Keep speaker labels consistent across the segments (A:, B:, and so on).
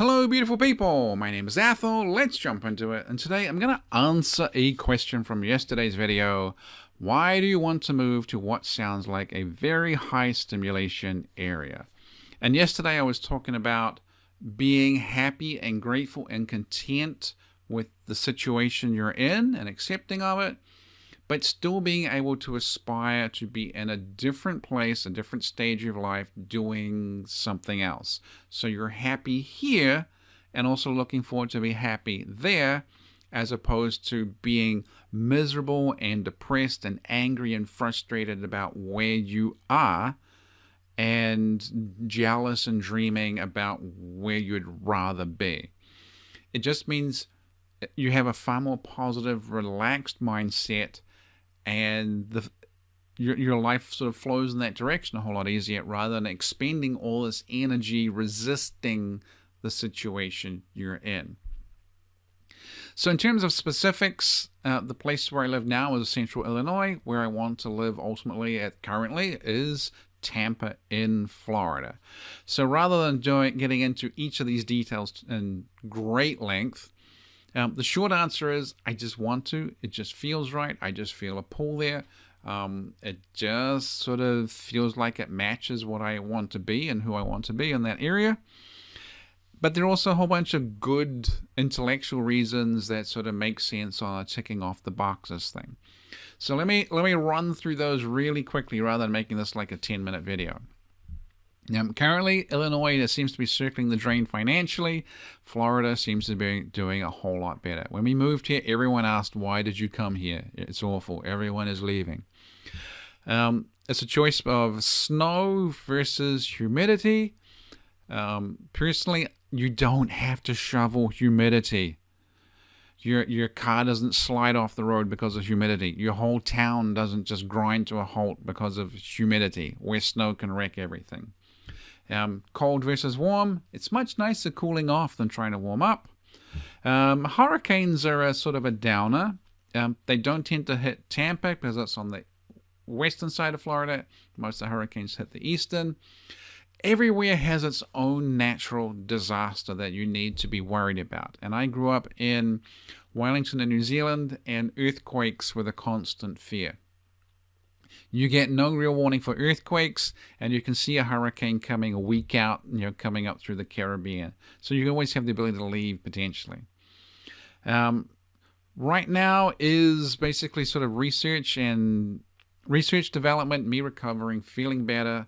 A: Hello, beautiful people. My name is Athol. Let's jump into it. And today I'm going to answer a question from yesterday's video. Why do you want to move to what sounds like a very high stimulation area? And yesterday I was talking about being happy and grateful and content with the situation you're in and accepting of it, but still being able to aspire to be in a different place, a different stage of life, doing something else. So you're happy here and also looking forward to be happy there, as opposed to being miserable and depressed and angry and frustrated about where you are and jealous and dreaming about where you'd rather be. It just means you have a far more positive, relaxed mindset, and your life sort of flows in that direction a whole lot easier, rather than expending all this energy resisting the situation you're in. So in terms of specifics, the place where I live now is Central Illinois. Where I want to live ultimately currently is Tampa in Florida. So rather than getting into each of these details in great length, the short answer is I just want to. It just feels right. I just feel a pull there. It just sort of feels like it matches what I want to be and who I want to be in that area. But there are also a whole bunch of good intellectual reasons that sort of make sense on a ticking off the boxes thing. So let me run through those really quickly rather than making this like a 10-minute video. Now, currently, Illinois seems to be circling the drain financially. Florida seems to be doing a whole lot better. When we moved here, everyone asked, why did you come here? It's awful. Everyone is leaving. It's a choice of snow versus humidity. Personally, you don't have to shovel humidity. Your car doesn't slide off the road because of humidity. Your whole town doesn't just grind to a halt because of humidity, where snow can wreck everything. Cold versus warm, it's much nicer cooling off than trying to warm up. Hurricanes are a sort of a downer. They don't tend to hit Tampa because that's on the western side of Florida. Most of the hurricanes hit the eastern. Everywhere has its own natural disaster that you need to be worried about. And I grew up in Wellington in New Zealand, and earthquakes were the constant fear. You get no real warning for earthquakes, and you can see a hurricane coming a week out, coming up through the Caribbean. So you can always have the ability to leave potentially. Right now is basically sort of research development, me recovering, feeling better.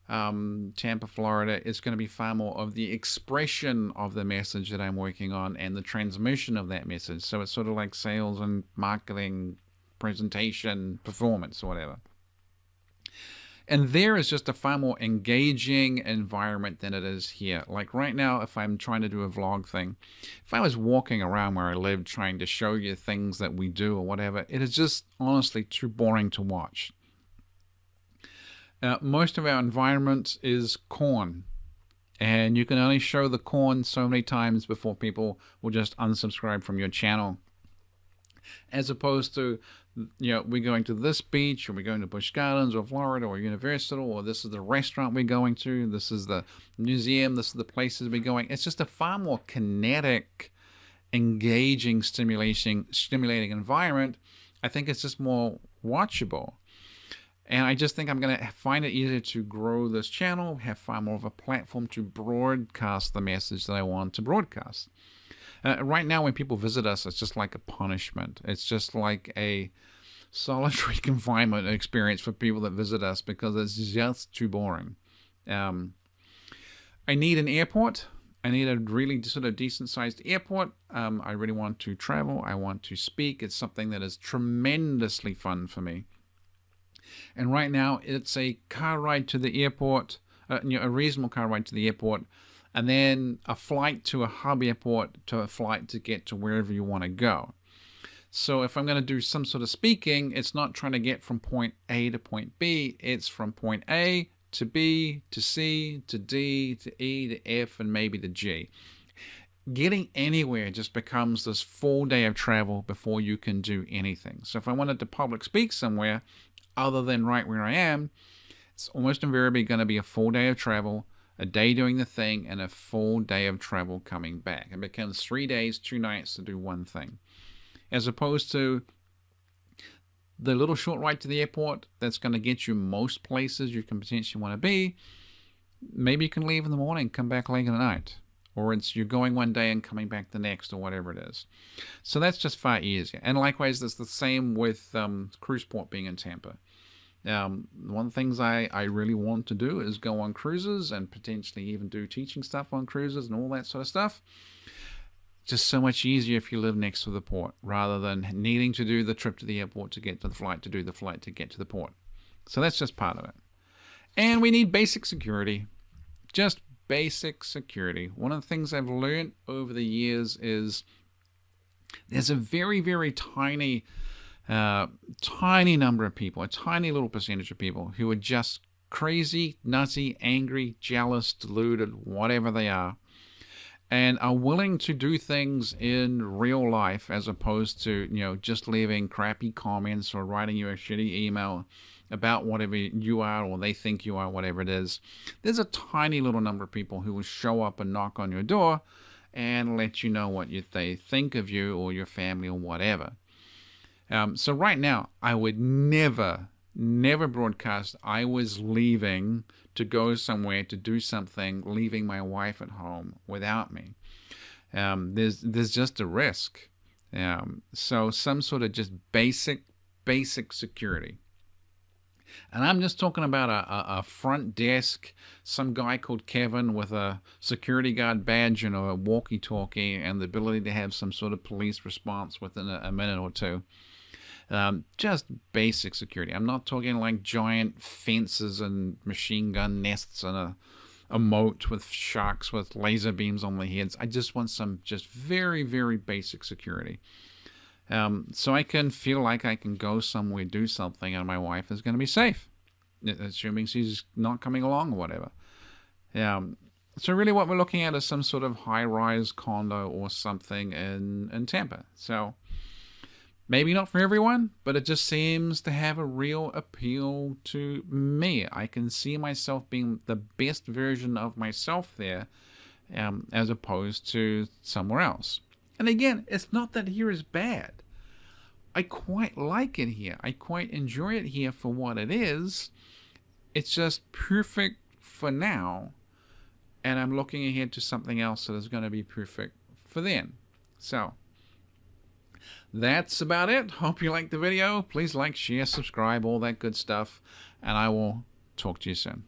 A: Tampa, Florida is going to be far more of the expression of the message that I'm working on and the transmission of that message. So it's sort of like sales and marketing, presentation, performance, or whatever. And there is just a far more engaging environment than it is here. Like right now, if I'm trying to do a vlog thing, if I was walking around where I live trying to show you things that we do or whatever, it is just honestly too boring to watch. Most of our environment is corn, and you can only show the corn so many times before people will just unsubscribe from your channel. As opposed to, we're going to this beach, or we're going to Busch Gardens, or Florida, or Universal, or this is the restaurant we're going to, this is the museum, this is the places we're going. It's just a far more kinetic, engaging, stimulating environment. I think it's just more watchable. And I just think I'm going to find it easier to grow this channel, have far more of a platform to broadcast the message that I want to broadcast. Right now, when people visit us, it's just like a punishment. It's just like a solitary confinement experience for people that visit us because it's just too boring. I need an airport. I need a really sort of decent-sized airport. I really want to travel. I want to speak. It's something that is tremendously fun for me. And right now, it's a car ride to the airport, a reasonable car ride to the airport, and then a flight to a hub airport to a flight to get to wherever you want to go. So if I'm going to do some sort of speaking, it's not trying to get from point A to point B. It's from point A to B to C to D to E to F and maybe to G. Getting anywhere just becomes this full day of travel before you can do anything. So if I wanted to public speak somewhere, other than right where I am, it's almost invariably going to be a full day of travel. A day doing the thing and a full day of travel coming back. It becomes 3 days, 2 nights to do one thing. As opposed to the little short ride to the airport that's going to get you most places you can potentially want to be. Maybe you can leave in the morning, come back late at night. Or it's you're going one day and coming back the next, or whatever it is. So that's just far easier. And likewise, it's the same with cruise port being in Tampa. One of the things I really want to do is go on cruises and potentially even do teaching stuff on cruises and all that sort of stuff. Just so much easier if you live next to the port rather than needing to do the trip to the airport to get to the flight, to do the flight to get to the port. So that's just part of it. And we need basic security. Just basic security. One of the things I've learned over the years is there's a very, very tiny number of people, a tiny little percentage of people who are just crazy, nutty, angry, jealous, deluded, whatever they are, and are willing to do things in real life as opposed to, just leaving crappy comments or writing you a shitty email about whatever you are or they think you are, whatever it is. There's a tiny little number of people who will show up and knock on your door and let you know what they think of you or your family or whatever. So right now, I would never broadcast I was leaving to go somewhere to do something, leaving my wife at home without me. There's just a risk. So some sort of just basic security. And I'm just talking about a front desk, some guy called Kevin with a security guard badge and a walkie-talkie and the ability to have some sort of police response within a minute or two. Just basic security. I'm not talking like giant fences and machine gun nests and a moat with sharks with laser beams on their heads. I just want some just very, very basic security. So I can feel like I can go somewhere, do something, and my wife is going to be safe, assuming she's not coming along or whatever. So really what we're looking at is some sort of high-rise condo or something in Tampa. So maybe not for everyone, but it just seems to have a real appeal to me. I can see myself being the best version of myself there, as opposed to somewhere else. And again, it's not that here is bad. I quite like it here. I quite enjoy it here for what it is. It's just perfect for now. And I'm looking ahead to something else that is going to be perfect for then. So that's about it. Hope you liked the video. Please like, share, subscribe, all that good stuff. And I will talk to you soon.